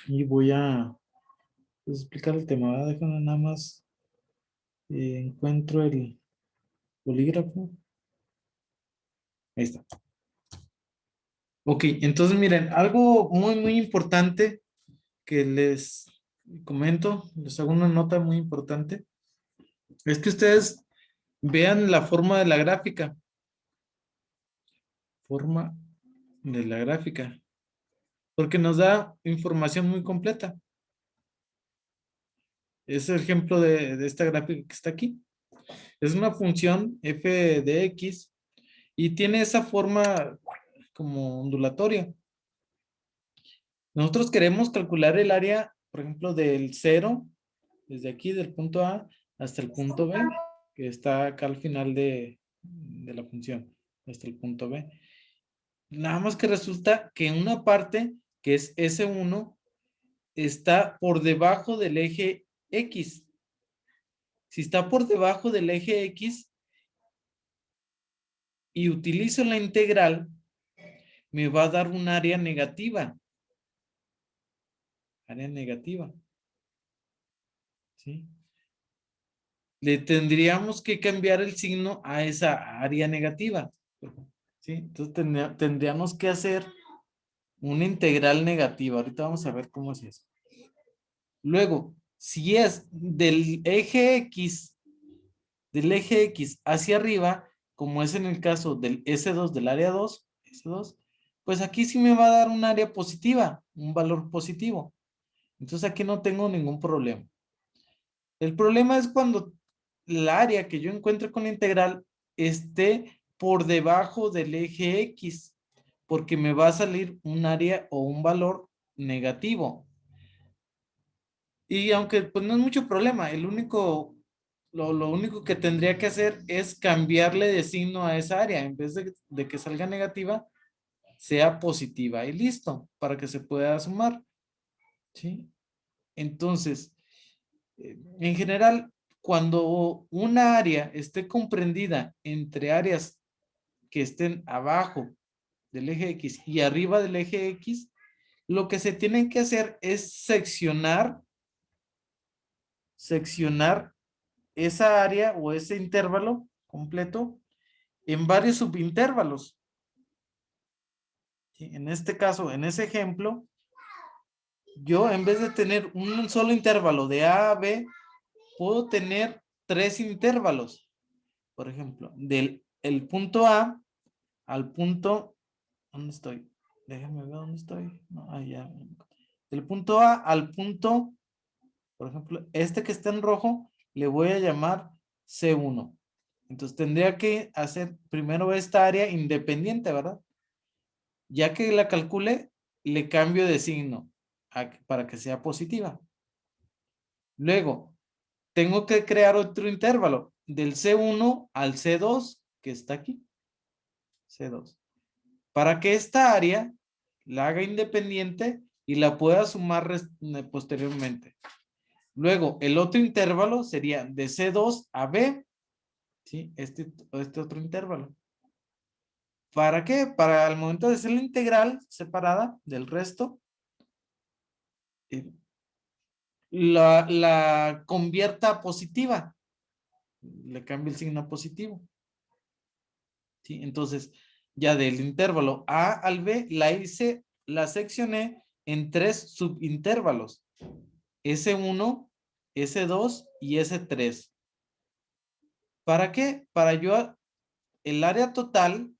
Y voy a explicar el tema. ¿Verdad? Déjame nada más encuentro el bolígrafo. Ahí está. Ok, entonces miren, algo muy importante que les comento, les hago una nota muy importante, es que ustedes vean la forma de la gráfica. Forma de la gráfica. Porque nos da información muy completa. Es el ejemplo de esta gráfica que está aquí. Es una función f de x y tiene esa forma como ondulatoria. Nosotros queremos calcular el área, por ejemplo, del 0, desde aquí, del punto A hasta el punto B, que está acá al final de la función, hasta el punto B. Nada más que resulta que en una parte, que es S1, está por debajo del eje X. Si está por debajo del eje X y utilizo la integral, me va a dar un área negativa. Área negativa. ¿Sí? Le tendríamos que cambiar el signo a esa área negativa. ¿Sí? Entonces tendríamos que hacer una integral negativa. Ahorita vamos a ver cómo es eso. Luego, si es del eje X hacia arriba, como es en el caso del S2 del área 2, S2, pues aquí sí me va a dar un área positiva, un valor positivo. Entonces aquí no tengo ningún problema. El problema es cuando el área que yo encuentre con la integral esté por debajo del eje X, porque me va a salir un área o un valor negativo. Y aunque pues no es mucho problema, lo único que tendría que hacer es cambiarle de signo a esa área. En vez de que salga negativa, sea positiva y listo, para que se pueda sumar. ¿Sí? Entonces, en general, cuando una área esté comprendida entre áreas que estén abajo del eje X y arriba del eje X, lo que se tienen que hacer es seccionar esa área o ese intervalo completo en varios subintervalos. ¿Sí? En este caso, en ese ejemplo, yo en vez de tener un solo intervalo de A a B, puedo tener 3 intervalos. Por ejemplo, del el punto A al punto, ¿dónde estoy? Déjenme ver dónde estoy. No, allá. Del punto A al punto, por ejemplo, este que está en rojo, le voy a llamar C1. Entonces tendría que hacer primero esta área independiente, ¿verdad? Ya que la calcule, le cambio de signo para que sea positiva. Luego, tengo que crear otro intervalo del C1 al C2, que está aquí. C2. Para que esta área la haga independiente y la pueda sumar posteriormente. Luego, el otro intervalo sería de C2 a B, ¿sí? Este otro intervalo. ¿Para qué? Para el momento de hacer la integral separada del resto, la convierta a positiva. Le cambio el signo a positivo. ¿Sí? Entonces, ya del intervalo A al B, la seccioné en 3 subintervalos. S1, S2 y S3. ¿Para qué? Para yo, el área total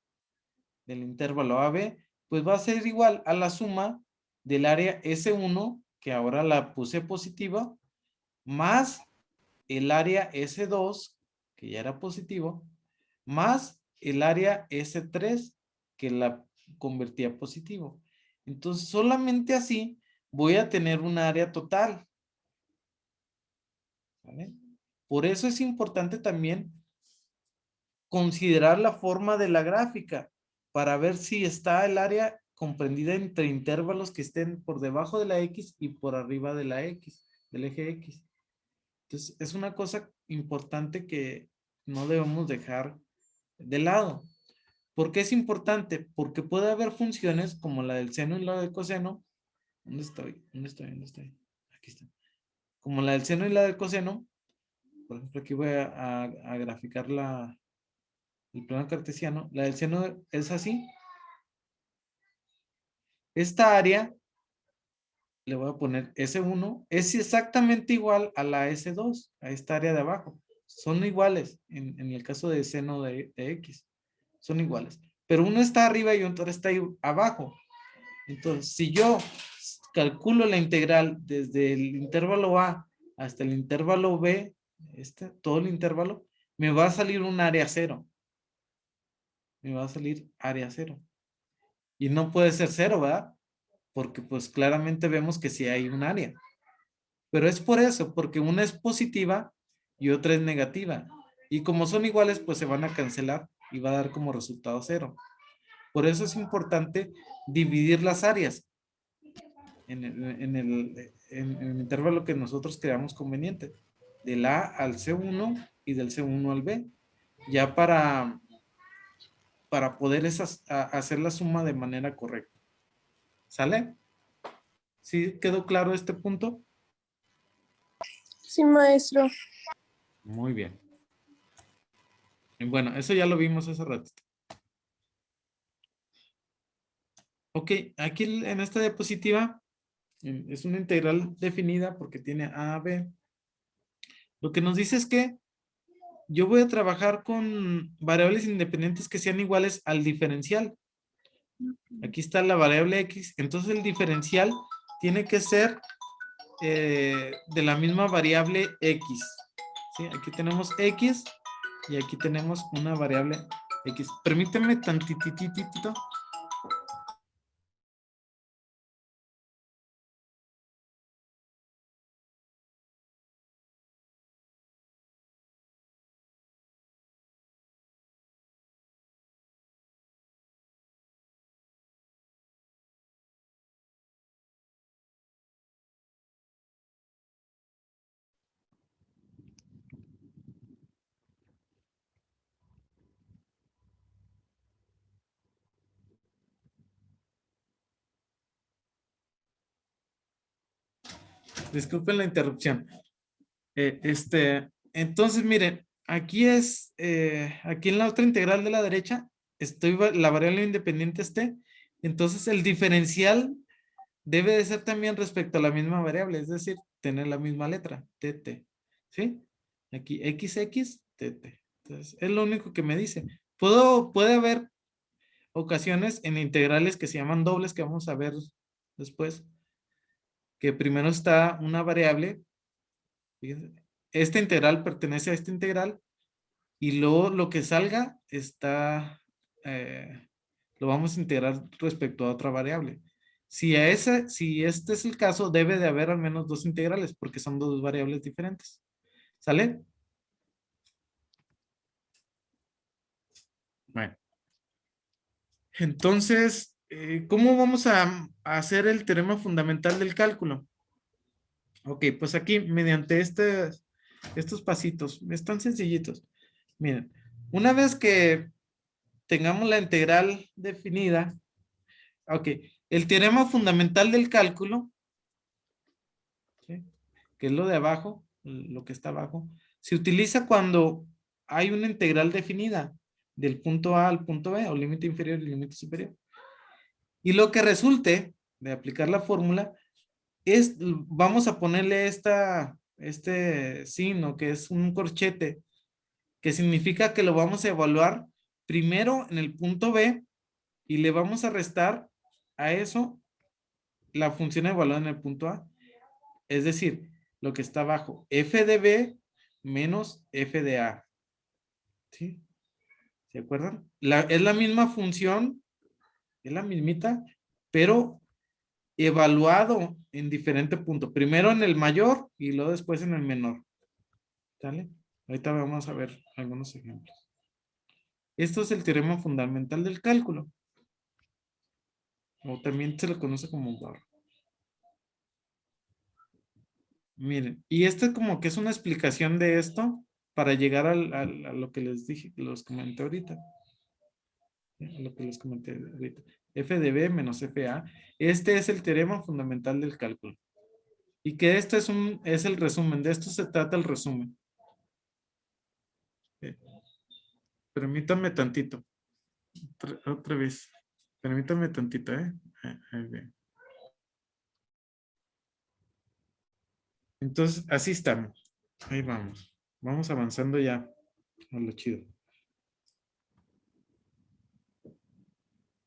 del intervalo AB, pues va a ser igual a la suma del área S1, que ahora la puse positiva, más el área S2, que ya era positivo, más el área S3, que la convertía a positivo. Entonces, solamente así voy a tener un área total. ¿Vale? Por eso es importante también considerar la forma de la gráfica para ver si está el área comprendida entre intervalos que estén por debajo de la X y por arriba de la X, del eje X. Entonces, es una cosa importante que no debemos dejar de lado. ¿Por qué es importante? Porque puede haber funciones como la del seno y la del coseno ¿Dónde estoy? ¿Dónde estoy? ¿Dónde estoy? Aquí está. Como la del seno y la del coseno, por ejemplo, aquí voy a graficar el plano cartesiano. La del seno es así. Esta área, le voy a poner S1, es exactamente igual a la S2, a esta área de abajo. Son iguales en el caso de seno de X. Son iguales. Pero uno está arriba y otro está ahí abajo. Entonces, si yo calculo la integral desde el intervalo A hasta el intervalo B, todo el intervalo, me va a salir un área cero. Me va a salir área cero. Y no puede ser cero, ¿verdad? Porque pues claramente vemos que sí hay un área. Pero es por eso, porque una es positiva y otra es negativa. Y como son iguales, pues se van a cancelar y va a dar como resultado cero. Por eso es importante dividir las áreas en el intervalo que nosotros creamos conveniente. Del A al C1 y del C1 al B. Ya para poder hacer la suma de manera correcta. ¿Sale? ¿Sí quedó claro este punto? Sí, maestro. Muy bien. Bueno, eso ya lo vimos hace rato. Ok, aquí en esta diapositiva es una integral definida porque tiene A, B. Lo que nos dice es que yo voy a trabajar con variables independientes que sean iguales al diferencial. Aquí está la variable X, entonces el diferencial tiene que ser de la misma variable X. ¿Sí? Aquí tenemos X y aquí tenemos una variable X. Permíteme tantititito. Disculpen la interrupción. Entonces, miren, aquí en la otra integral de la derecha, la variable independiente entonces el diferencial debe de ser también respecto a la misma variable, es decir, tener la misma letra, tt, ¿sí? Aquí xx, tt. Entonces, es lo único que me dice. Puede haber ocasiones en integrales que se llaman dobles, que vamos a ver después, que primero está una variable, fíjense, esta integral pertenece a esta integral y luego lo que salga lo vamos a integrar respecto a otra variable. Si este es el caso, debe de haber al menos dos integrales porque son dos variables diferentes. ¿Sale? Bueno. Entonces, ¿cómo vamos a hacer el teorema fundamental del cálculo? Ok, pues aquí mediante estos pasitos, están sencillitos. Miren, una vez que tengamos la integral definida, ok, el teorema fundamental del cálculo, ¿sí? Que es lo de abajo, lo que está abajo, se utiliza cuando hay una integral definida del punto A al punto B, o límite inferior y límite superior. Y lo que resulte de aplicar la fórmula vamos a ponerle este signo, que es un corchete, que significa que lo vamos a evaluar primero en el punto B y le vamos a restar a eso la función evaluada en el punto A. Es decir, lo que está abajo, f de B menos f de A. ¿Sí? ¿Se acuerdan? Es la misma función, es la mismita, pero evaluado en diferente punto. Primero en el mayor y luego después en el menor. ¿Sale? Ahorita vamos a ver algunos ejemplos. Esto es el teorema fundamental del cálculo. O también se le conoce como VAR. Miren, y esto como que es una explicación de esto para llegar a lo que les dije, los comenté ahorita. A lo que les comenté ahorita. f de b menos fa. Este es el teorema fundamental del cálculo. Y que esto es el resumen. De esto se trata el resumen. Permítanme tantito. Otra vez. Permítanme tantito, ¿eh? Ahí ve. Entonces, así estamos. Ahí vamos. Vamos avanzando ya a lo chido.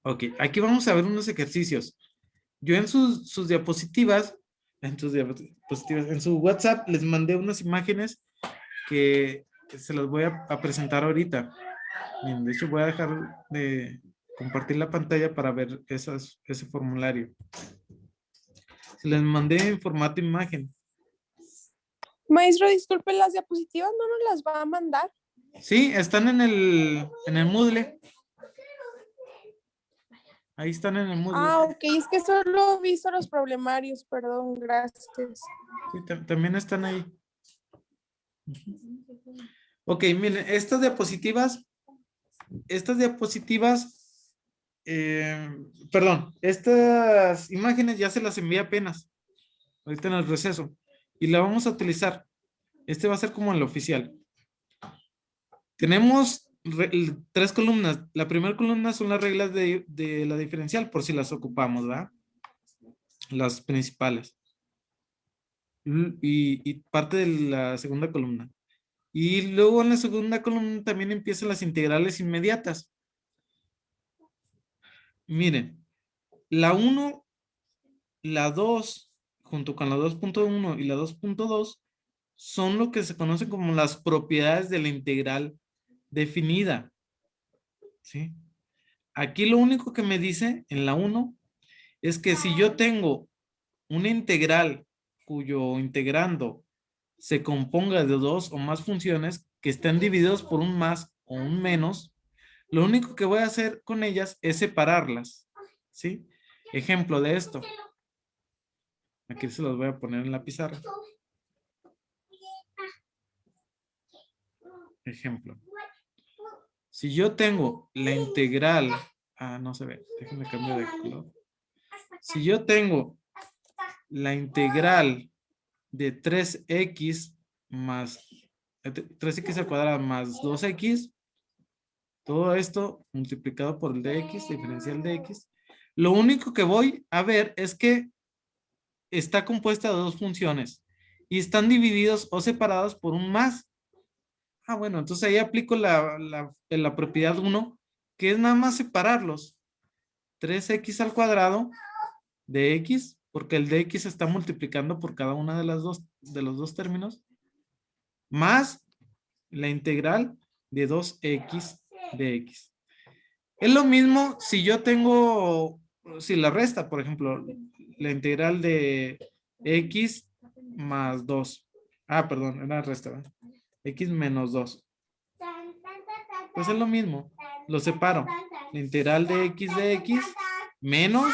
Ok, aquí vamos a ver unos ejercicios. Yo en sus diapositivas, en su WhatsApp les mandé unas imágenes que se las voy a presentar ahorita. Bien, de hecho voy a dejar de compartir la pantalla para ver ese formulario. Se les mandé en formato imagen. Maestro, disculpe, las diapositivas no nos las va a mandar. Sí, están en el Moodle. Ahí están en el Moodle. Ah, ok, es que solo he visto los problemarios, perdón, gracias. Sí, también están ahí. Ok, miren, estas diapositivas, perdón, estas imágenes ya se las envié apenas, ahorita en el receso, y la vamos a utilizar. Este va a ser como el oficial. Tenemos tres columnas. La primera columna son las reglas de la diferencial, por si las ocupamos, ¿verdad? Las principales. Y parte de la segunda columna. Y luego en la segunda columna también empiezan las integrales inmediatas. Miren, la 1, la 2, junto con la 2.1 y la 2.2, son lo que se conoce como las propiedades de la integral definida. ¿Sí? Aquí lo único que me dice en la 1 es que si yo tengo una integral cuyo integrando se componga de dos o más funciones que estén divididos por un más o un menos, lo único que voy a hacer con ellas es separarlas. ¿Sí? Ejemplo de esto. Aquí se los voy a poner en la pizarra. Ejemplo. Si yo tengo la integral, no se ve, déjenme cambiar de color. Si yo tengo la integral de 3x más 3x al cuadrado más 2x, todo esto multiplicado por el dx, diferencial de x, lo único que voy a ver es que está compuesta de dos funciones y están divididos o separados por un más. Bueno, entonces ahí aplico la propiedad 1, que es nada más separarlos. 3x al cuadrado de x, porque el de x está multiplicando por cada una de los dos términos, más la integral de 2x de x. Es lo mismo si yo tengo, si la resta, por ejemplo, la integral de x más 2. Perdón, era resta, ¿verdad? X menos 2. Pues es lo mismo. Lo separo. La integral de x menos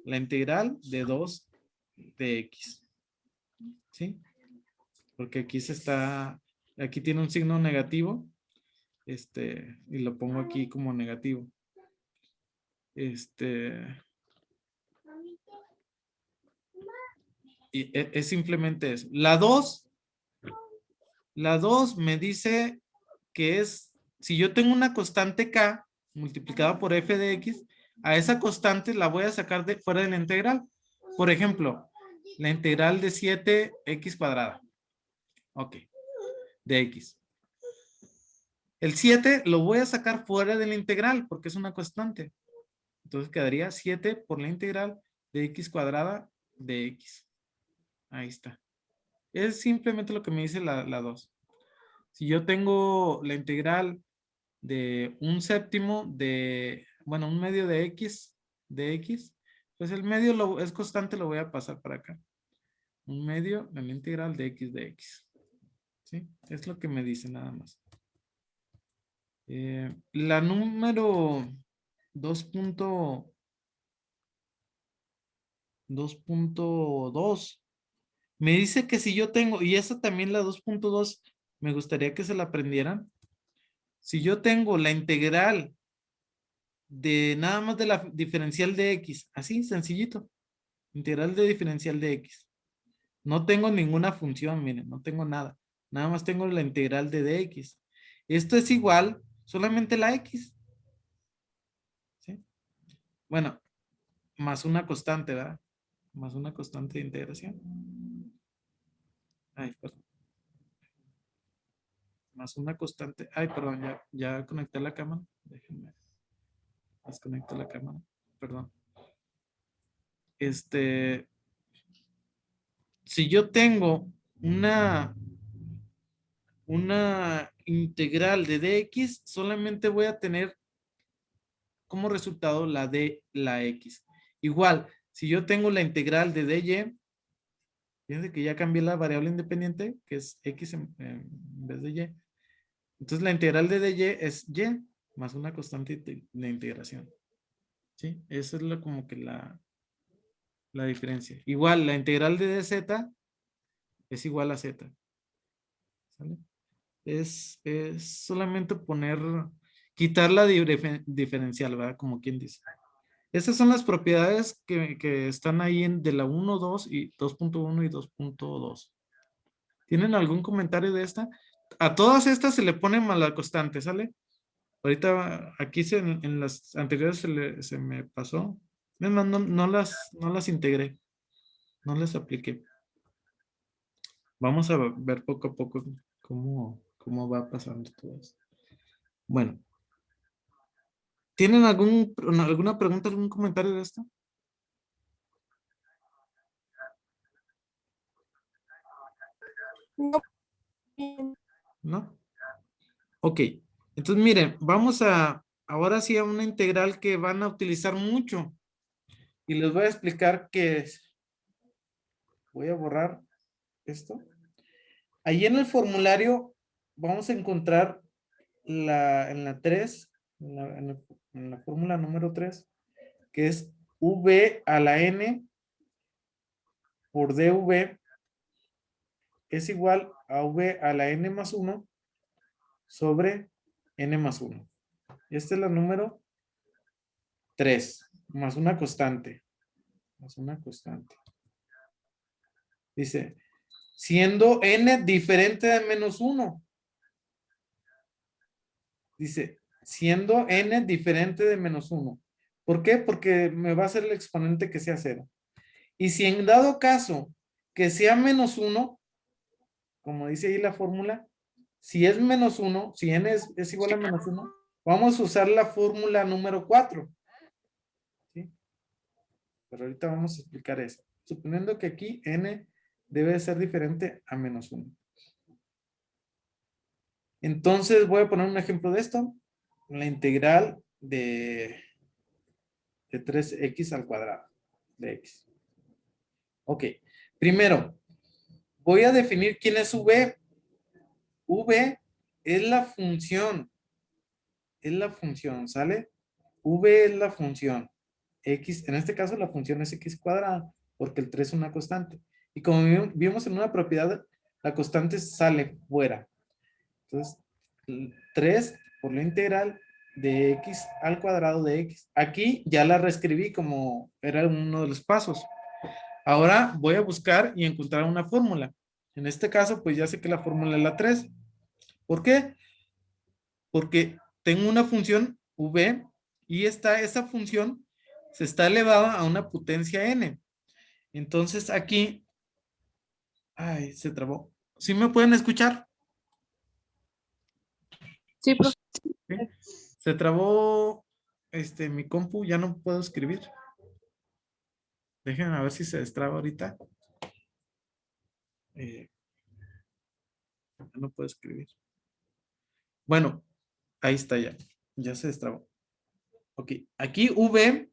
la integral de 2 de x. ¿Sí? Porque aquí tiene un signo negativo. Y lo pongo aquí como negativo. Y es simplemente eso. La 2 me dice que es, si yo tengo una constante k multiplicada por f de x, a esa constante la voy a sacar fuera de la integral. Por ejemplo, la integral de 7x cuadrada. Ok, de x. El 7 lo voy a sacar fuera de la integral porque es una constante. Entonces quedaría 7 por la integral de x cuadrada de x. Ahí está. Es simplemente lo que me dice la 2. Si yo tengo la integral de un séptimo un medio de x, pues el medio es constante, lo voy a pasar para acá. Un medio de la integral de x. ¿Sí? Es lo que me dice nada más. La número 2.2 me dice que si yo tengo, y esa también la 2.2, me gustaría que se la aprendieran. Si yo tengo la integral de nada más de la diferencial de x. Así, sencillito. Integral de diferencial de x. No tengo ninguna función, miren, no tengo nada. Nada más tengo la integral de dx. Esto es igual, solamente la x. ¿Sí? Bueno, más una constante, ¿verdad? Más una constante de integración. Ay, perdón. Más una constante. Ay, perdón, ya conecté la cámara. Déjenme desconecto la cámara. Perdón. Si yo tengo una integral de dx, solamente voy a tener como resultado la de la x. Igual, si yo tengo la integral de dy, fíjense que ya cambié la variable independiente, que es x en vez de y. Entonces la integral de dy es y más una constante de integración. ¿Sí? Esa es como que la diferencia. Igual, la integral de dz es igual a z. ¿Sale? Es solamente quitar la diferencial, ¿verdad? Como quien dice. Esas son las propiedades que están ahí de la 1, 2 y 2.1 y 2.2. ¿Tienen algún comentario de esta? A todas estas se le pone mala constante, ¿sale? Ahorita aquí en las anteriores se me pasó. No las integré. No las apliqué. Vamos a ver poco a poco cómo va pasando todo esto. Bueno. ¿Tienen alguna pregunta, algún comentario de esto? No, bien. ¿No? Ok. Entonces, miren, vamos ahora sí a una integral que van a utilizar mucho. Y les voy a explicar qué es. Voy a borrar esto. Allí en el formulario vamos a encontrar en la 3, en la fórmula número 3, que es v a la n por dv es igual a v a la n más 1 sobre n más 1. Esta es la número 3, más una constante. Más una constante. Dice, siendo n diferente de menos 1. Dice, siendo n diferente de menos 1. ¿Por qué? Porque me va a hacer el exponente que sea 0. Y si en dado caso que sea menos 1, como dice ahí la fórmula, si es menos 1, si n es igual a menos 1, vamos a usar la fórmula número 4. ¿Sí? Pero ahorita vamos a explicar eso. Suponiendo que aquí n debe ser diferente a menos 1. Entonces voy a poner un ejemplo de esto. La integral de 3x al cuadrado de x. Ok. Primero, voy a definir quién es v. V es la función. Es la función, ¿sale? V es la función. X, en este caso la función es x cuadrada, porque el 3 es una constante. Y como vimos en una propiedad, la constante sale fuera. Entonces, 3 por la integral de x al cuadrado de x. Aquí ya la reescribí como era uno de los pasos. Ahora voy a buscar y encontrar una fórmula. En este caso, pues ya sé que la fórmula es la 3. ¿Por qué? Porque tengo una función v y esa función se está elevada a una potencia n. Entonces aquí, ay, se trabó. ¿Sí me pueden escuchar? Sí, profe. ¿Sí? Se trabó mi compu, ya no puedo escribir. Déjenme a ver si se destraba ahorita. Ya no puedo escribir. Bueno, ahí está ya. Ya se destrabó. Ok, aquí v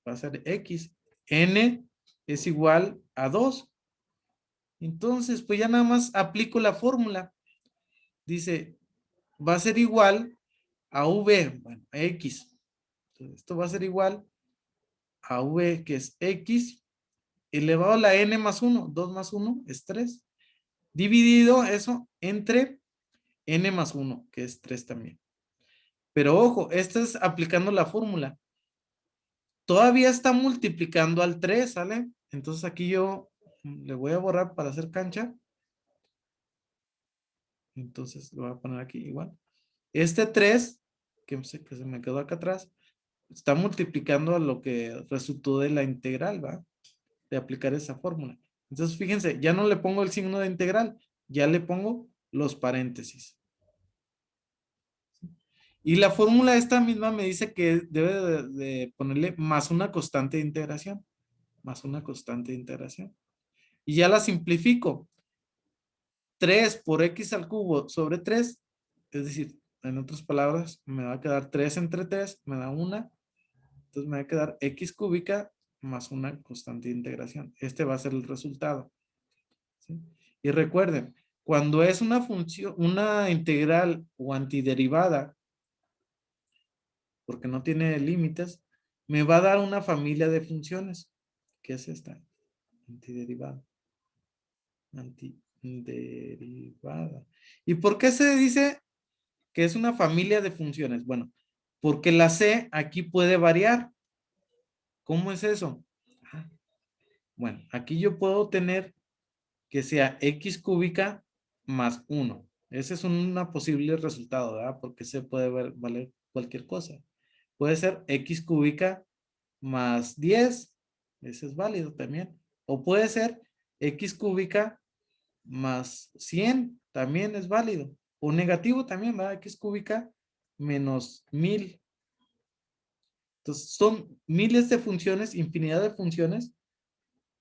va a ser x. N es igual a 2. Entonces, pues ya nada más aplico la fórmula. Dice, va a ser igual a v, bueno, a x. Entonces, esto va a ser igual a v, que es x, elevado a la n más 1. 2 más 1 es 3. Dividido eso entre n más 1, que es 3 también. Pero ojo, esto es aplicando la fórmula. Todavía está multiplicando al 3, ¿sale? Entonces aquí yo le voy a borrar para hacer cancha. Entonces lo voy a poner aquí igual. Este 3, que se me quedó acá atrás, está multiplicando a lo que resultó de la integral, ¿va? De aplicar esa fórmula. Entonces, fíjense, ya no le pongo el signo de integral, ya le pongo los paréntesis. Y la fórmula esta misma me dice que debe de ponerle más una constante de integración. Más una constante de integración. Y ya la simplifico. 3 por x al cubo sobre 3, es decir, en otras palabras, me va a quedar 3 entre 3, me da 1. Entonces me va a quedar x cúbica más una constante de integración. Este va a ser el resultado. ¿Sí? Y recuerden, cuando es una función, una integral o antiderivada, porque no tiene límites, me va a dar una familia de funciones, que es esta, antiderivada. Antiderivada. ¿Y por qué se dice que es una familia de funciones? Bueno, porque la C aquí puede variar. ¿Cómo es eso? Bueno, aquí yo puedo tener que sea x cúbica más 1. Ese es una posible resultado, ¿verdad? Porque se puede valer cualquier cosa. Puede ser x cúbica más 10. Ese es válido también. O puede ser x cúbica más 100. También es válido. O negativo también, ¿verdad? X cúbica menos 1000. Entonces, son miles de funciones, infinidad de funciones.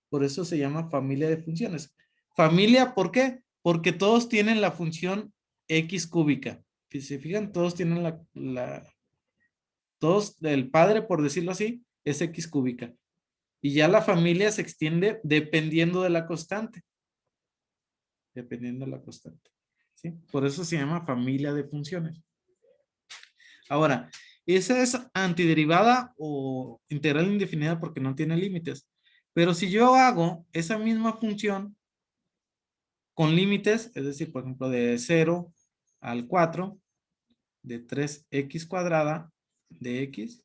Por eso se llama familia de funciones. Familia, ¿por qué? Porque todos tienen la función x cúbica. Si se fijan, todos tienen todos, el padre, por decirlo así, es x cúbica. Y ya la familia se extiende dependiendo de la constante. Dependiendo de la constante. ¿Sí? Por eso se llama familia de funciones. Ahora, esa es antiderivada o integral indefinida porque no tiene límites. Pero si yo hago esa misma función con límites, es decir, por ejemplo, de 0 al 4, de 3x cuadrada de x,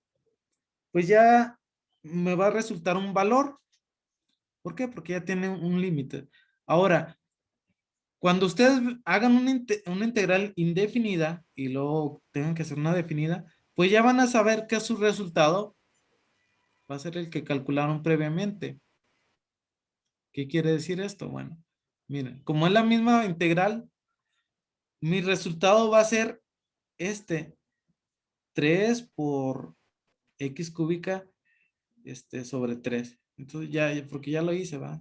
pues ya me va a resultar un valor. ¿Por qué? Porque ya tiene un límite. Ahora, cuando ustedes hagan una integral indefinida y luego tengan que hacer una definida, pues ya van a saber que su resultado va a ser el que calcularon previamente. ¿Qué quiere decir esto? Bueno, miren, como es la misma integral, mi resultado va a ser este, 3 por x cúbica sobre 3. Entonces ya, porque ya lo hice, ¿va?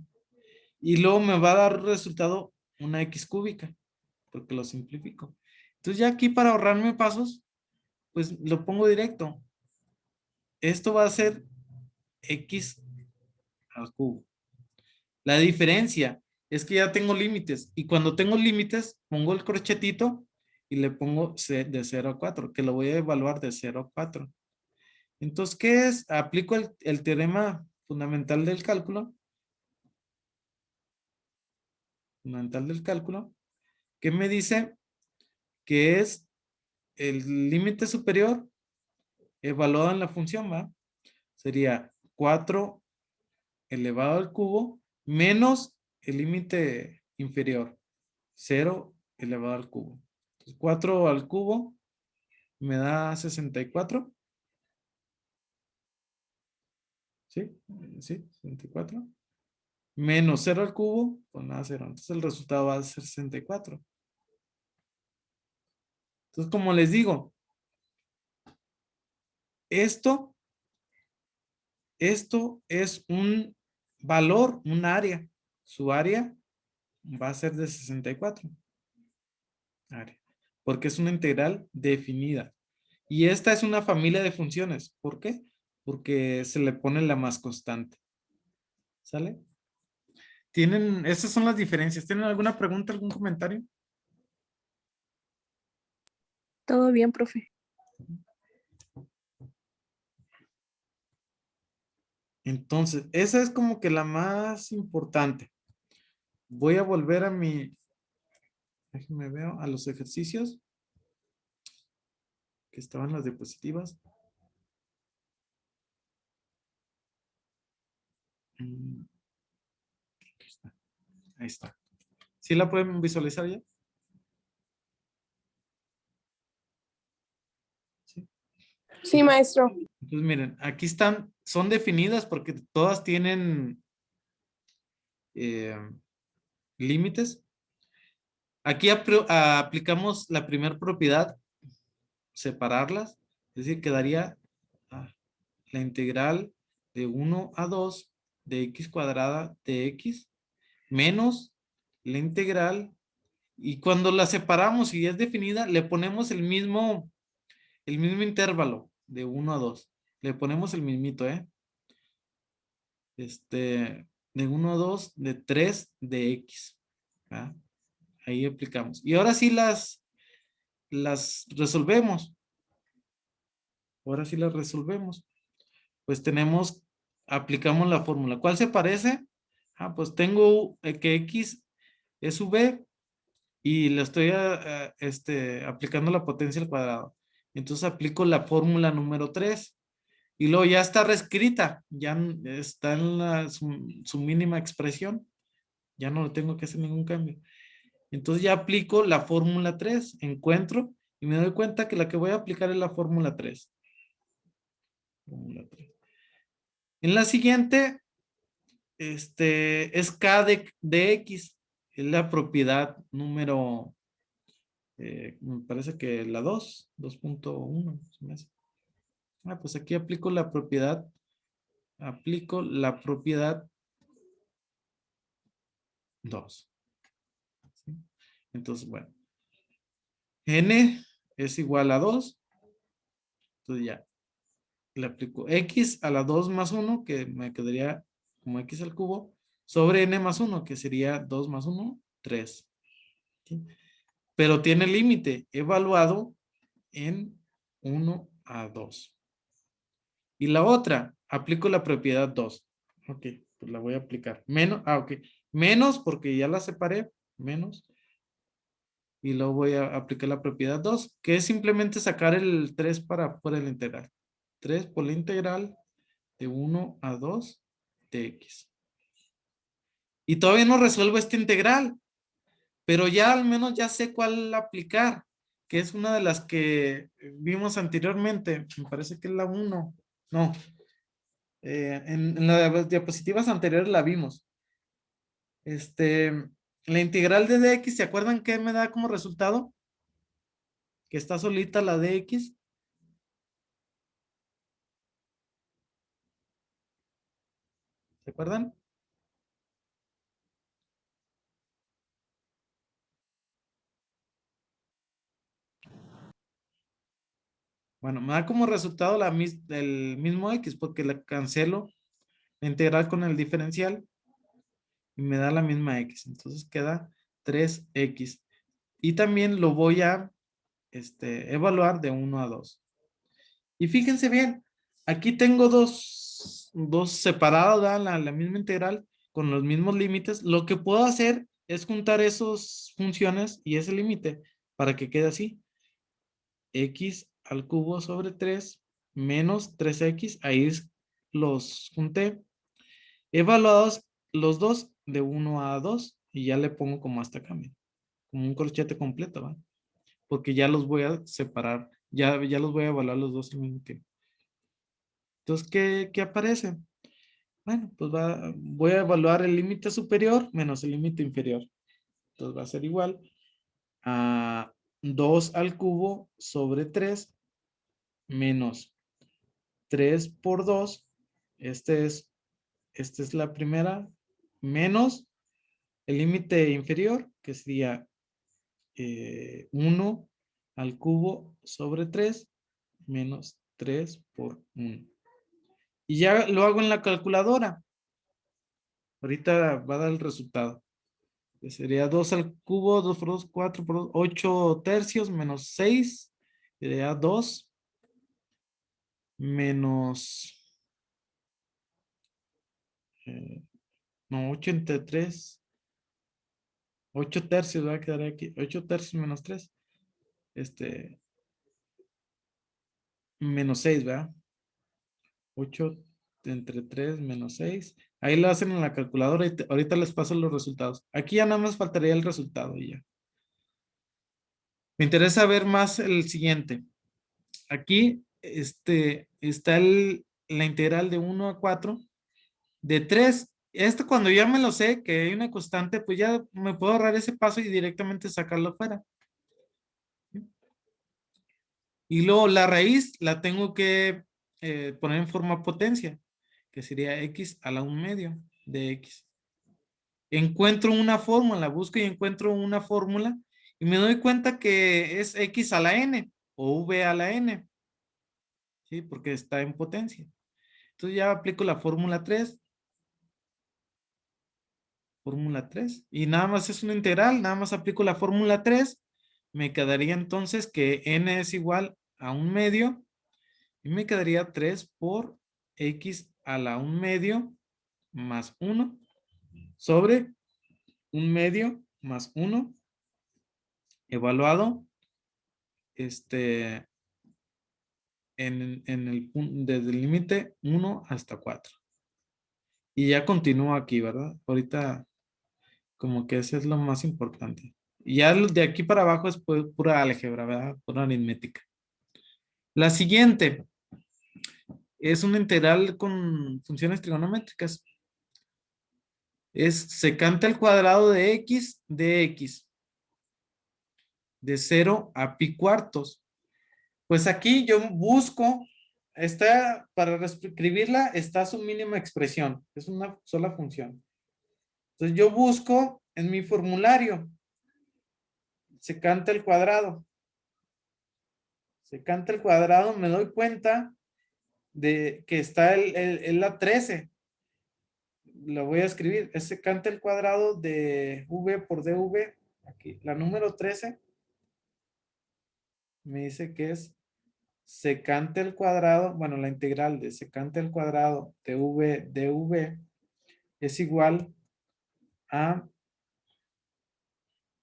Y luego me va a dar resultado una x cúbica, porque lo simplifico. Entonces ya aquí para ahorrarme pasos, pues lo pongo directo. Esto va a ser x al cubo. La diferencia es que ya tengo límites y cuando tengo límites pongo el corchetito y le pongo de 0 a 4, que lo voy a evaluar de 0 a 4. Entonces, ¿qué es? Aplico el teorema fundamental del cálculo. Fundamental del cálculo. Que me dice que es el límite superior evaluado en la función, ¿va? Sería 4 elevado al cubo menos el límite inferior, 0 elevado al cubo. Entonces, 4 al cubo me da 64. ¿Sí? ¿Sí? 64. Menos 0 al cubo, pues nada, 0. Entonces el resultado va a ser 64. Entonces, como les digo, esto es un valor, un área. Su área va a ser de 64. Área. Porque es una integral definida. Y esta es una familia de funciones. ¿Por qué? Porque se le pone la más constante. ¿Sale? Esas son las diferencias. ¿Tienen alguna pregunta, algún comentario? Todo bien, profe. Entonces, esa es como que la más importante. Voy a volver a déjenme ver, a los ejercicios. que estaban las diapositivas. Aquí está. Ahí está. ¿Sí la pueden visualizar ya? Sí. Sí, maestro. Entonces, miren, aquí están, son definidas porque todas tienen límites. Aquí aplicamos la primera propiedad, separarlas, es decir, quedaría la integral de 1 a 2 de x cuadrada de x menos la integral, y cuando la separamos y es definida, le ponemos el mismo intervalo de 1 a 2. Le ponemos el mismito, de 1 a 2 de 3 de x. ¿Va? Ahí aplicamos. Y ahora sí las resolvemos. Ahora sí las resolvemos. Pues aplicamos la fórmula. ¿Cuál se parece? Pues tengo que x es v y le estoy aplicando la potencia al cuadrado. Entonces aplico la fórmula número 3 y luego ya está reescrita, ya está en su mínima expresión, ya no le tengo que hacer ningún cambio. Entonces ya aplico la fórmula 3, encuentro y me doy cuenta que la que voy a aplicar es la fórmula 3. Fórmula 3. En la siguiente, es k de x, es la propiedad número, me parece que la 2.1. Se me hace. Pues aquí aplico la propiedad 2. ¿Sí? Entonces, bueno, n es igual a 2. Entonces ya, le aplico x a la 2 más 1, que me quedaría como x al cubo, sobre n más 1, que sería 2 más 1, 3. ¿Sí? Pero tiene límite evaluado en 1 a 2. Y la otra, aplico la propiedad 2. Ok, pues la voy a aplicar. Ok. Menos porque ya la separé, menos. Y luego voy a aplicar la propiedad 2, que es simplemente sacar el 3 para fuera de la integral. 3 por la integral de 1 a 2 de x. Y todavía no resuelvo esta integral, pero ya al menos ya sé cuál aplicar, que es una de las que vimos anteriormente. Me parece que es la 1. No, en las diapositivas anteriores la vimos. La integral de dx, ¿se acuerdan qué me da como resultado? Que está solita la dx. ¿Se acuerdan? Bueno, me da como resultado el mismo x porque la cancelo la integral con el diferencial y me da la misma x. Entonces queda 3x. Y también lo voy a evaluar de 1 a 2. Y fíjense bien, aquí tengo dos separados, ¿verdad? La misma integral con los mismos límites. Lo que puedo hacer es juntar esas funciones y ese límite para que quede así. X al cubo sobre 3 menos 3x. Ahí los junté. Evaluados los dos de 1 a 2 y ya le pongo como hasta acá, mira, como un corchete completo, ¿va? Porque ya los voy a separar, ya los voy a evaluar los dos al mismo tiempo. Entonces, ¿qué aparece? Bueno, pues voy a evaluar el límite superior menos el límite inferior. Entonces va a ser igual a 2 al cubo sobre 3 menos 3 por 2. Esta es la primera, menos el límite inferior, que sería 1 al cubo sobre 3 menos 3 por 1. Y ya lo hago en la calculadora. Ahorita va a dar el resultado. Que sería 2 al cubo, 2 por 2, 4 por 2, 8 tercios menos 6. Sería 2 menos, no, 8 entre 3. 8 tercios va a quedar aquí. 8 tercios menos 3. Este, menos 6, ¿verdad? 8 entre 3 menos 6. Ahí lo hacen en la calculadora y ahorita les paso los resultados. Aquí ya nada más faltaría el resultado y ya. Me interesa ver más el siguiente. Aquí está la integral de 1 a 4 de 3. Esto cuando ya me lo sé, que hay una constante, pues ya me puedo ahorrar ese paso y directamente sacarlo fuera. Y luego la raíz la tengo que poner en forma potencia, que sería x a la 1 medio de x. Encuentro una fórmula, busco y encuentro una fórmula y me doy cuenta que es x a la n o v a la n, ¿sí? Porque está en potencia. Entonces ya aplico la fórmula 3. Fórmula 3. Y nada más es una integral, nada más aplico la fórmula 3. Me quedaría entonces que n es igual a 1 medio. Y me quedaría 3 por x a la 1 medio más 1 sobre 1 medio más 1 evaluado desde el límite 1 hasta 4. Y ya continúo aquí, ¿verdad? Ahorita como que eso es lo más importante. Y ya de aquí para abajo es pura álgebra, ¿verdad? Pura aritmética. La siguiente es una integral con funciones trigonométricas. Es secante al cuadrado de x de 0 a pi cuartos. Pues aquí yo busco, para escribirla está su mínima expresión, es una sola función. Entonces yo busco en mi formulario secante al cuadrado. Secante al cuadrado, me doy cuenta de que está la 13. Lo voy a escribir, es secante al cuadrado de v por dv. Aquí, la número 13 me dice que es secante al cuadrado, bueno, la integral de secante al cuadrado de v dv es igual a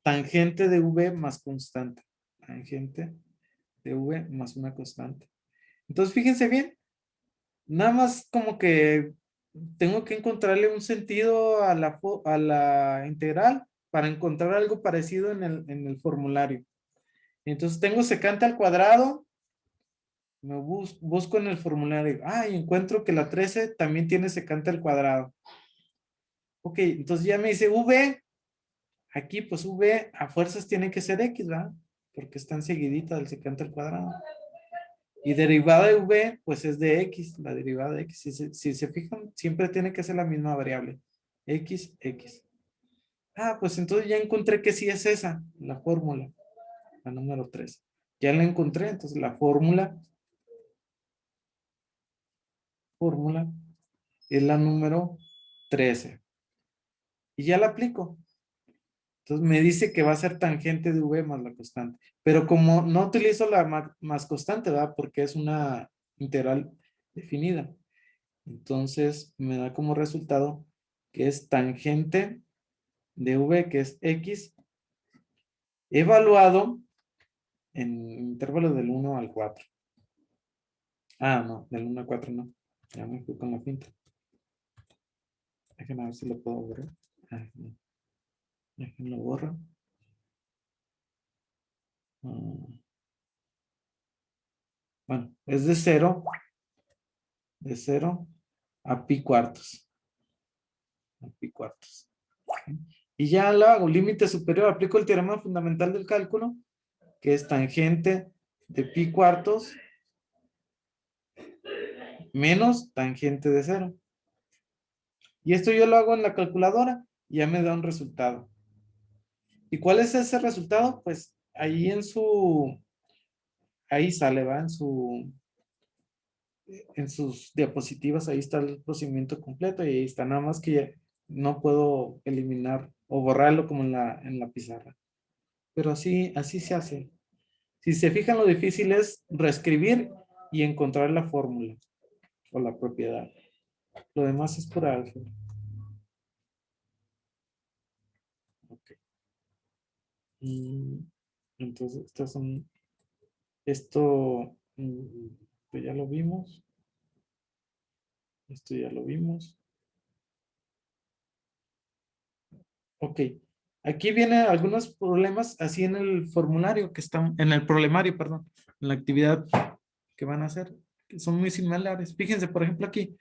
tangente de v más constante. Tangente de v más una constante. Entonces, fíjense bien, nada más como que tengo que encontrarle un sentido a la integral para encontrar algo parecido en el formulario. Entonces, tengo secante al cuadrado, me busco en el formulario, y encuentro que la 13 también tiene secante al cuadrado. Ok, entonces ya me dice v, aquí pues v a fuerzas tiene que ser x, ¿verdad? Porque están seguiditas del secante al cuadrado. Y derivada de v, pues es de x, la derivada de x. Si se fijan, siempre tiene que ser la misma variable. X, x. Pues entonces ya encontré que sí es esa, la fórmula, la número 3. Ya la encontré, entonces la fórmula es la número 13. Y ya la aplico. Entonces me dice que va a ser tangente de v más la constante. Pero como no utilizo la más constante, ¿verdad? Porque es una integral definida. Entonces me da como resultado que es tangente de v, que es x, evaluado en intervalo del 1 al 4. No, del 1 al 4 no. Ya me fui con la pinta. Déjenme ver si lo puedo borrar. No. Déjenlo borro. Bueno, es de 0 a pi cuartos. A pi cuartos. Y ya lo hago, límite superior, aplico el teorema fundamental del cálculo, que es tangente de pi cuartos menos tangente de 0. Y esto yo lo hago en la calculadora y ya me da un resultado. ¿Y cuál es ese resultado? Pues ahí ahí sale, ¿va? En sus diapositivas, ahí está el procedimiento completo y ahí está, nada más que no puedo eliminar o borrarlo como en la pizarra. Pero así se hace. Si se fijan, lo difícil es reescribir y encontrar la fórmula o la propiedad. Lo demás es por álgebra. Ok. Entonces, esto Esto ya lo vimos. Esto ya lo vimos. Ok. Aquí vienen algunos problemas así en el formulario que están, en el problemario, perdón, en la actividad que van a hacer, que son muy similares. Fíjense, por ejemplo, aquí.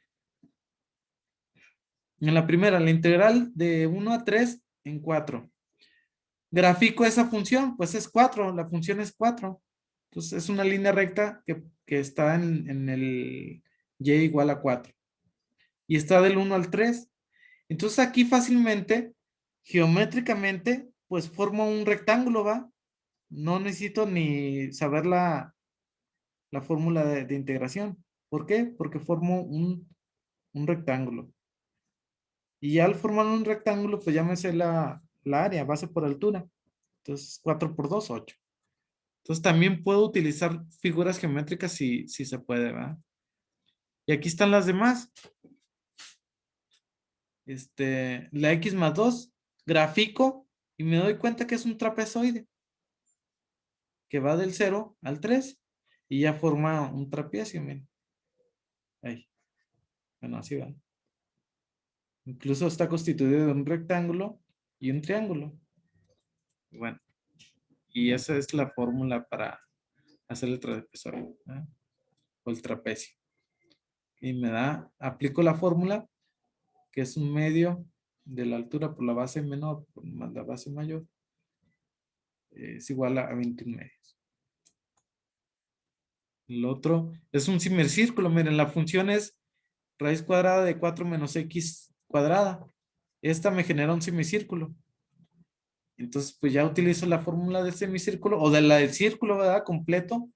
En la primera, la integral de 1 a 3 en 4. Grafico esa función, pues es 4, la función es 4. Entonces es una línea recta que está en el y igual a 4. Y está del 1 al 3. Entonces aquí fácilmente, geométricamente, pues formo un rectángulo, ¿va? No necesito ni saber la fórmula de integración. ¿Por qué? Porque formo un rectángulo. Y ya al formar un rectángulo, pues ya me sé la área, base por altura. Entonces, 4 por 2, 8. Entonces, también puedo utilizar figuras geométricas si se puede, ¿verdad? Y aquí están las demás. La x más 2, grafico, y me doy cuenta que es un trapezoide, que va del 0 al 3, y ya forma un trapecio, miren. Ahí. Bueno, así va. Incluso está constituido de un rectángulo y un triángulo. Bueno, y esa es la fórmula para hacer el trapezoide, ¿eh? O el trapecio. Y me da, aplico la fórmula, que es un medio de la altura por la base menor por más la base mayor, es igual a 21 medios. El otro es un cimercírculo. Miren, la función es raíz cuadrada de 4 menos x cuadrada. Esta me genera un semicírculo. Entonces, pues ya utilizo la fórmula del semicírculo o de la del círculo, ¿verdad? Completo.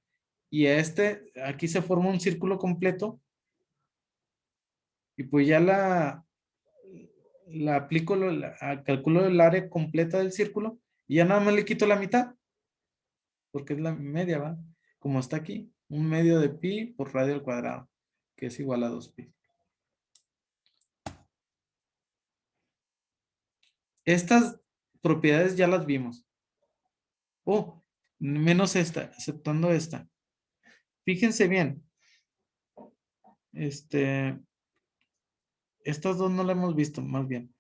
Y aquí se forma un círculo completo. Y pues ya la aplico, calculo el área completa del círculo y ya nada más le quito la mitad, porque es la media, ¿va? Como está aquí, un medio de pi por radio al cuadrado, que es igual a 2pi. Estas propiedades ya las vimos. Oh, menos esta, exceptuando esta. Fíjense bien. Estas dos no las hemos visto, más bien.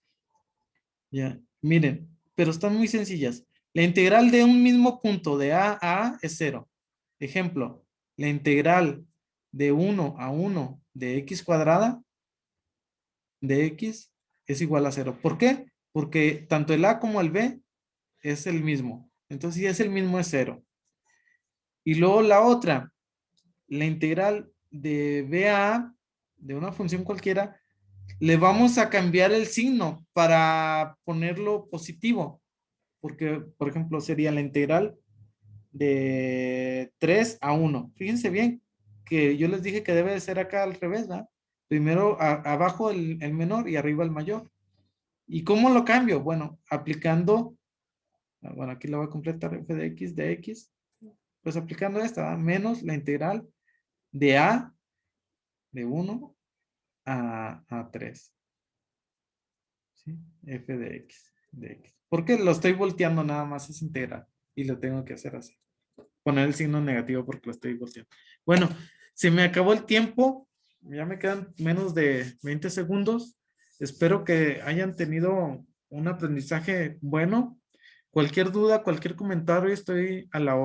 Ya, miren, pero están muy sencillas. La integral de un mismo punto de A a A es 0. Ejemplo, la integral de 1 a 1 de x cuadrada de x es igual a 0. ¿Por qué? Porque tanto el A como el B es el mismo. Entonces, si es el mismo, es 0. Y luego la otra, la integral de B a A, de una función cualquiera, le vamos a cambiar el signo para ponerlo positivo. Porque, por ejemplo, sería la integral de 3 a 1. Fíjense bien que yo les dije que debe de ser acá al revés, ¿verdad? Primero abajo el menor y arriba el mayor. ¿Y cómo lo cambio? Bueno, aplicando, bueno, aquí lo voy a completar, f de x, pues aplicando esta, ¿verdad? Menos la integral de a de 1 a 3. ¿Sí? F de x. ¿Por qué lo estoy volteando nada más? Es integral y lo tengo que hacer así. Poner el signo negativo porque lo estoy volteando. Bueno, se me acabó el tiempo. Ya me quedan menos de 20 segundos. Espero que hayan tenido un aprendizaje bueno. Cualquier duda, cualquier comentario, estoy a la hora.